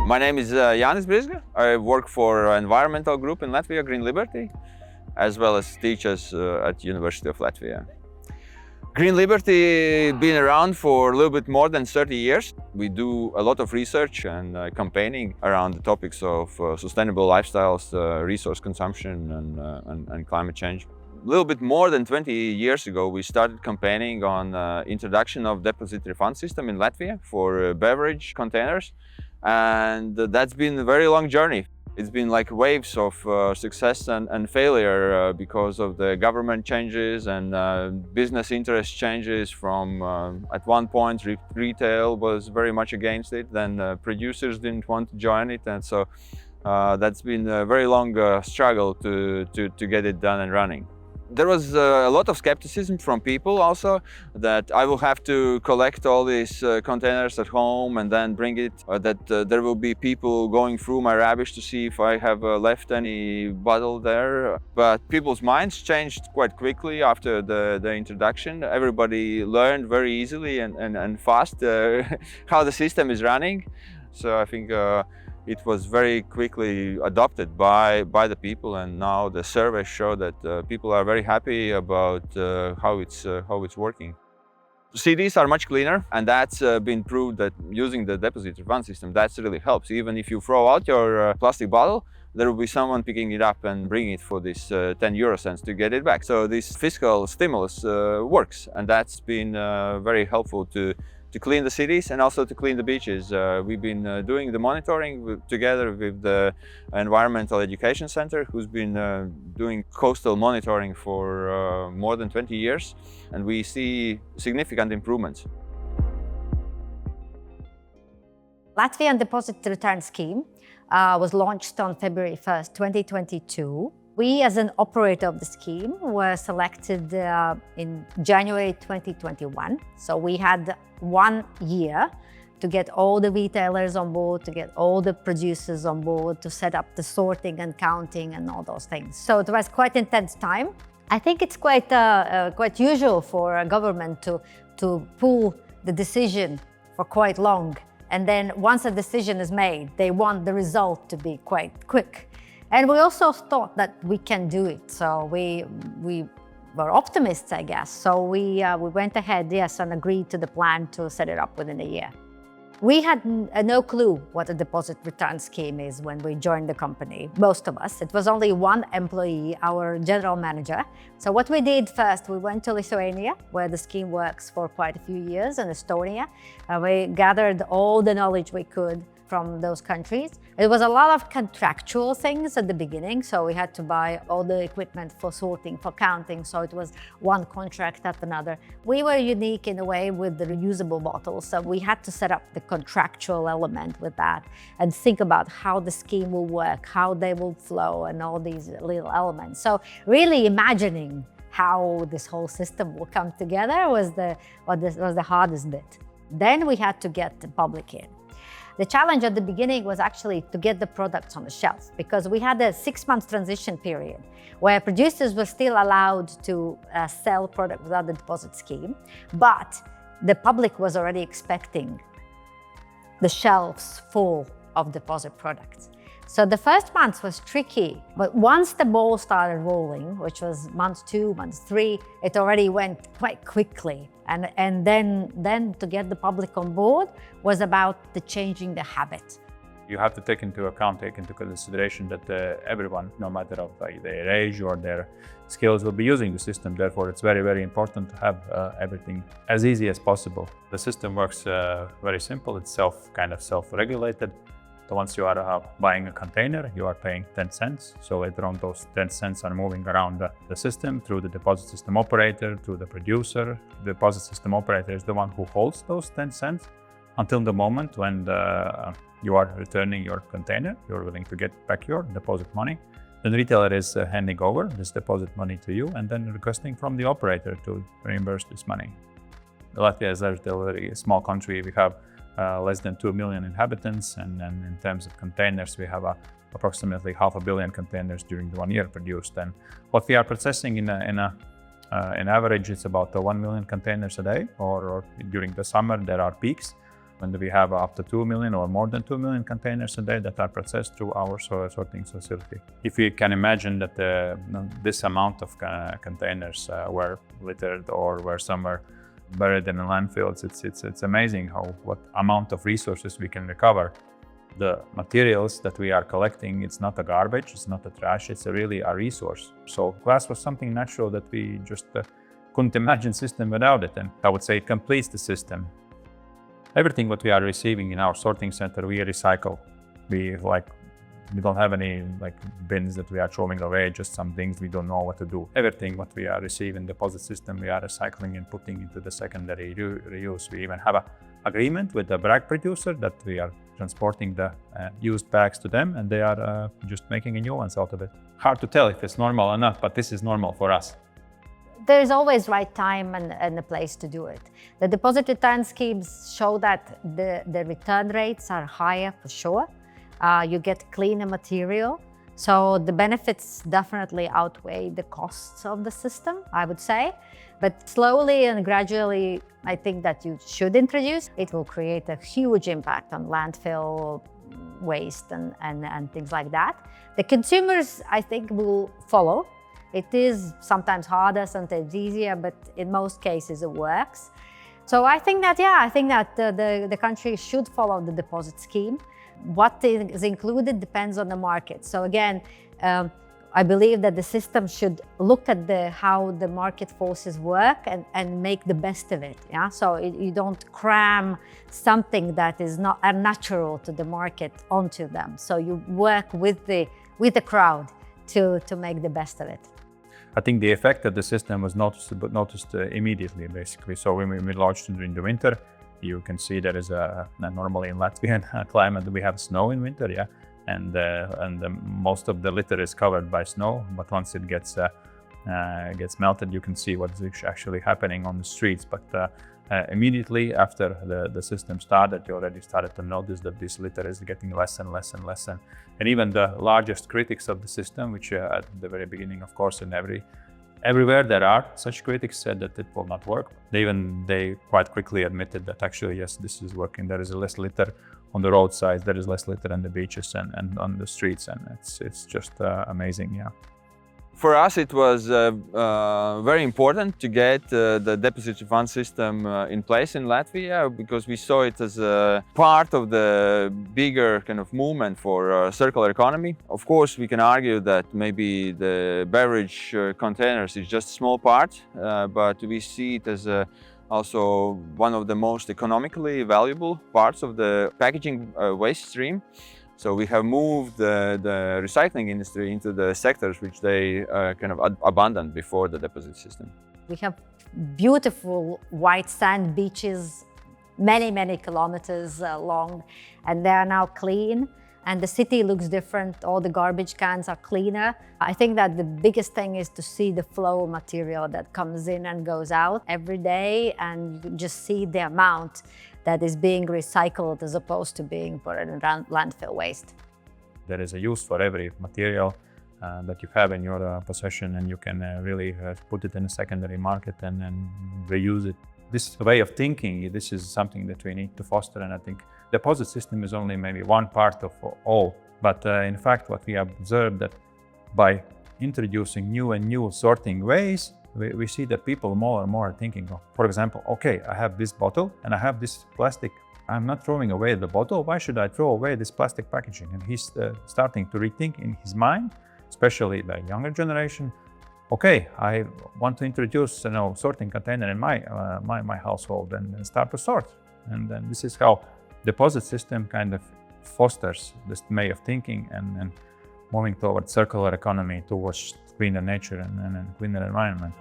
My name is Jānis Brizga. I work for an environmental group in Latvia, Green Liberty, as well as teachers at University of Latvia. Green Liberty been around for a little bit more than 30 years. We do a lot of research and campaigning around the topics of sustainable lifestyles, resource consumption and climate change. A little bit more than 20 years ago, we started campaigning on introduction of deposit refund system in Latvia for beverage containers. And that's been a very long journey. It's been like waves of success and failure because of the government changes and business interest changes from, at one point, retail was very much against it, then producers didn't want to join it. And so that's been a very long struggle to get it done and running. There was a lot of skepticism from people also that I will have to collect all these containers at home and then bring it, that there will be people going through my rubbish to see if I have left any bottle there. But people's minds changed quite quickly after the introduction. Everybody learned very easily and fast how the system is running. So I think it was very quickly adopted by the people, and now the surveys show that people are very happy about how it's working. Cities are much cleaner, and that's been proved that using the deposit refund system, that really helps. Even if you throw out your plastic bottle, there will be someone picking it up and bringing it for this 10 euro cents to get it back. So this fiscal stimulus works, and that's been very helpful to clean the cities and also to clean the beaches. We've been doing the monitoring together with the Environmental Education Center, who's been doing coastal monitoring for more than 20 years, and we see significant improvements. Latvian Deposit Return Scheme was launched on February 1st, 2022. We, as an operator of the scheme, were selected in January 2021. So we had 1 year to get all the retailers on board, to get all the producers on board, to set up the sorting and counting and all those things. So it was quite intense time. I think it's quite usual for a government to pull the decision for quite long. And then once a decision is made, they want the result to be quite quick. And we also thought that we can do it. So we were optimists, I guess. So we went ahead, yes, and agreed to the plan to set it up within a year. We had no clue what a deposit return scheme is when we joined the company, most of us. It was only one employee, our general manager. So what we did first, we went to Lithuania, where the scheme works for quite a few years, and Estonia. We gathered all the knowledge we could from those countries. It was a lot of contractual things at the beginning, so we had to buy all the equipment for sorting, for counting, so it was one contract after another. We were unique in a way with the reusable bottles, so we had to set up the contractual element with that and think about how the scheme will work, how they will flow, and all these little elements. So really imagining how this whole system will come together was the hardest bit. Then we had to get the public in. The challenge at the beginning was actually to get the products on the shelf, because we had a 6-month transition period where producers were still allowed to sell product without the deposit scheme, but the public was already expecting the shelves full of deposit products. So the first month was tricky, but once the ball started rolling, which was month 2, month 3, it already went quite quickly. And then to get the public on board was about the changing the habit. You have to take into consideration that everyone, no matter of their age or their skills, will be using the system. Therefore, it's very, very important to have everything as easy as possible. The system works very simple. It's self-regulated. So once you are buying a container, you are paying 10 cents. So later on, those 10 cents are moving around the system through the deposit system operator, through the producer. The deposit system operator is the one who holds those 10 cents until the moment when you are returning your container, you're willing to get back your deposit money. Then the retailer is handing over this deposit money to you and then requesting from the operator to reimburse this money. Latvia is a very small country. We have less than 2 million inhabitants, and in terms of containers, we have approximately 500 million containers during the 1 year produced. And what we are processing in average, it's about 1 million containers a day, or during the summer there are peaks when we have up to 2 million or more than 2 million containers a day that are processed through our sorting facility. If you can imagine that this amount of containers were littered or were somewhere buried in the landfills, it's amazing what amount of resources we can recover. The materials that we are collecting, it's not a garbage, it's not a trash, it's really a resource. So glass was something natural that we just couldn't imagine system without it. And I would say it completes the system. Everything what we are receiving in our sorting center, we recycle. We don't have any bins that we are throwing away, just some things we don't know what to do. Everything what we are receiving, deposit system, we are recycling and putting into the secondary reuse. We even have an agreement with the bag producer that we are transporting the used bags to them, and they are just making a new ones out of it. Hard to tell if it's normal or not, but this is normal for us. There is always right time and a place to do it. The deposit return schemes show that the return rates are higher for sure. You get cleaner material. So the benefits definitely outweigh the costs of the system, I would say. But slowly and gradually, I think that you should introduce. It will create a huge impact on landfill waste and things like that. The consumers, I think, will follow. It is sometimes harder, sometimes easier, but in most cases it works. So I think that, the country should follow the deposit scheme. What is included depends on the market. So again, I believe that the system should look at how the market forces work and make the best of it. Yeah? So you don't cram something that is not unnatural to the market onto them. So you work with the crowd to make the best of it. I think the effect of the system was noticed immediately, basically. So when we launched during the winter, you can see there is normally in Latvian climate we have snow in winter, yeah, and most of the litter is covered by snow. But once it gets melted, you can see what's actually happening on the streets. But immediately after the system started, you already started to notice that this litter is getting less and less and less. And even the largest critics of the system, which at the very beginning, of course, in everywhere there are such critics, said that it will not work. They quite quickly admitted that actually, yes, this is working. There is less litter on the roadsides, there is less litter on the beaches and on the streets, and it's just amazing, yeah. For us, it was very important to get the deposit refund system in place in Latvia, because we saw it as a part of the bigger kind of movement for circular economy. Of course, we can argue that maybe the beverage containers is just a small part, but we see it as also one of the most economically valuable parts of the packaging waste stream. So we have moved the recycling industry into the sectors which they kind of abandoned before the deposit system. We have beautiful white sand beaches, many kilometers long, and they are now clean. And the city looks different. All the garbage cans are cleaner. I think that the biggest thing is to see the flow of material that comes in and goes out every day, and you just see the amount that is being recycled as opposed to being put in landfill waste. There is a use for every material that you have in your possession, and you can really put it in a secondary market and reuse it. This way of thinking, this is something that we need to foster, and I think the deposit system is only maybe one part of all. But in fact, what we have observed that by introducing new and new sorting ways, we see that people more and more are thinking of, for example, okay, I have this bottle and I have this plastic. I'm not throwing away the bottle. Why should I throw away this plastic packaging? And he's starting to rethink in his mind, especially the younger generation. Okay, I want to introduce sorting container in my household and start to sort. And then this is how deposit system kind of fosters this way of thinking and moving towards circular economy, towards cleaner nature and cleaner environment.